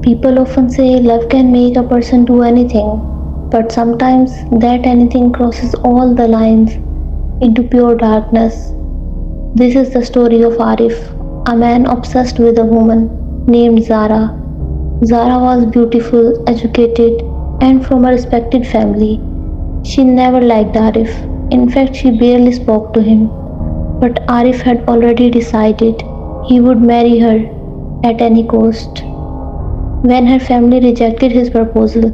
People often say love can make a person do anything, but sometimes that anything crosses all the lines into pure darkness. This is the story of Arif, a man obsessed with a woman named Zara. Zara was beautiful, educated, and from a respected family. She never liked Arif. In fact, she barely spoke to him. But Arif had already decided he would marry her at any cost. When her family rejected his proposal,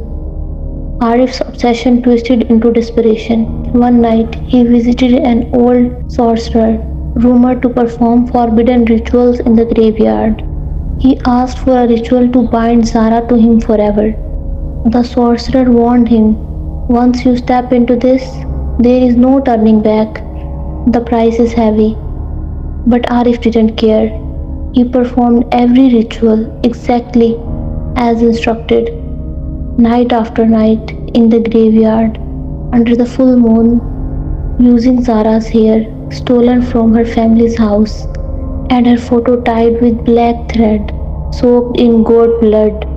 Arif's obsession twisted into desperation. One night, he visited an old sorcerer, rumored to perform forbidden rituals in the graveyard. He asked for a ritual to bind Zara to him forever. The sorcerer warned him, once you step into this, there is no turning back. The price is heavy. But Arif didn't care. He performed every ritual exactly as instructed, night after night in the graveyard, under the full moon, using Zara's hair stolen from her family's house and her photo tied with black thread soaked in goat blood,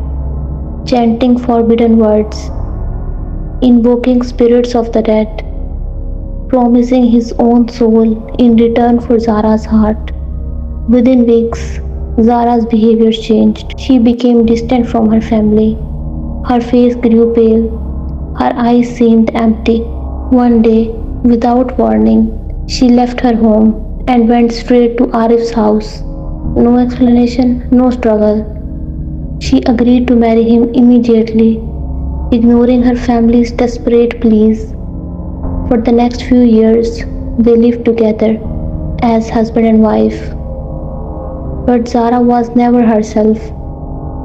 chanting forbidden words, invoking spirits of the dead, promising his own soul in return for Zara's heart. Within weeks, Zara's behavior changed. She became distant from her family. Her face grew pale. Her eyes seemed empty. One day, without warning, she left her home and went straight to Arif's house. No explanation, no struggle. She agreed to marry him immediately, ignoring her family's desperate pleas. For the next few years, they lived together as husband and wife. But Zara was never herself.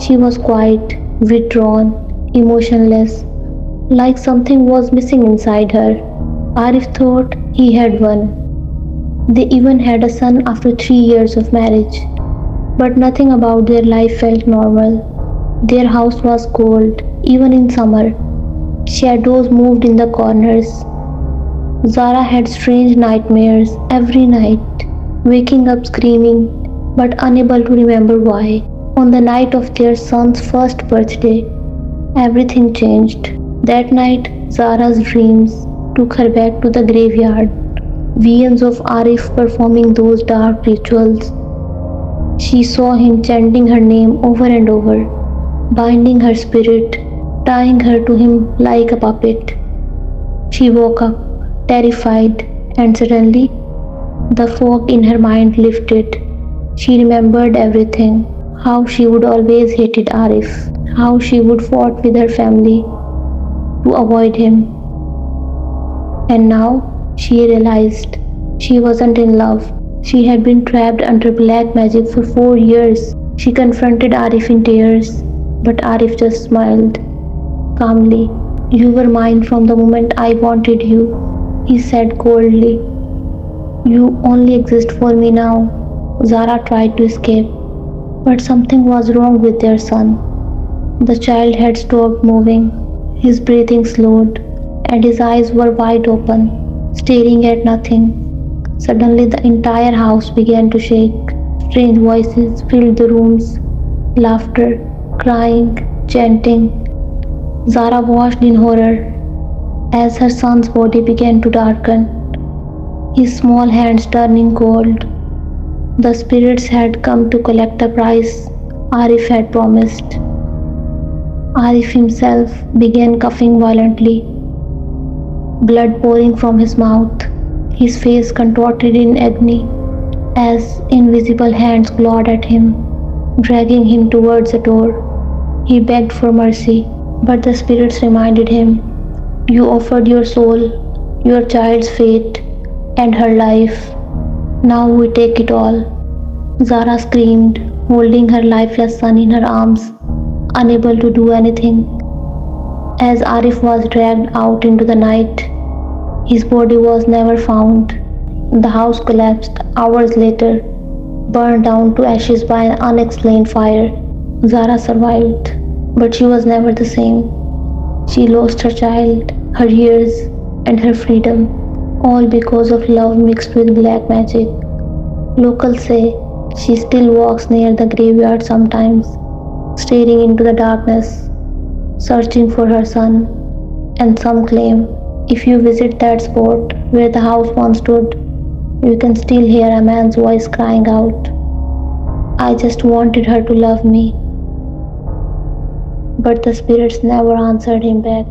She was quiet, withdrawn, emotionless, like something was missing inside her. Arif thought he had won. They even had a son after 3 years of marriage. But nothing about their life felt normal. Their house was cold, even in summer. Shadows moved in the corners. Zara had strange nightmares every night, waking up screaming but unable to remember why. On the night of their son's first birthday, everything changed. That night, Zara's dreams took her back to the graveyard, visions of Arif performing those dark rituals. She saw him chanting her name over and over, binding her spirit, tying her to him like a puppet. She woke up, terrified, and suddenly the fog in her mind lifted. She remembered everything, how she would always hated Arif, how she would fought with her family to avoid him. And now she realized she wasn't in love. She had been trapped under black magic for 4 years. She confronted Arif in tears, but Arif just smiled calmly. You were mine from the moment I wanted you, he said coldly. You only exist for me now. Zara tried to escape, but something was wrong with their son. The child had stopped moving, his breathing slowed, and his eyes were wide open, staring at nothing. Suddenly, the entire house began to shake. Strange voices filled the rooms, laughter, crying, chanting. Zara watched in horror as her son's body began to darken, his small hands turning cold. The spirits had come to collect the price Arif had promised. Arif himself began coughing violently, blood pouring from his mouth, his face contorted in agony as invisible hands clawed at him, dragging him towards the door. He begged for mercy, but the spirits reminded him, you offered your soul, your child's fate, and her life. Now we take it all. Zara screamed, holding her lifeless son in her arms, unable to do anything. As Arif was dragged out into the night, his body was never found. The house collapsed hours later, burned down to ashes by an unexplained fire. Zara survived, but she was never the same. She lost her child, her years, and her freedom, all because of love mixed with black magic. Locals say she still walks near the graveyard sometimes, staring into the darkness, searching for her son. And some claim if you visit that spot where the house once stood, you can still hear a man's voice crying out, I just wanted her to love me. But the spirits never answered him back.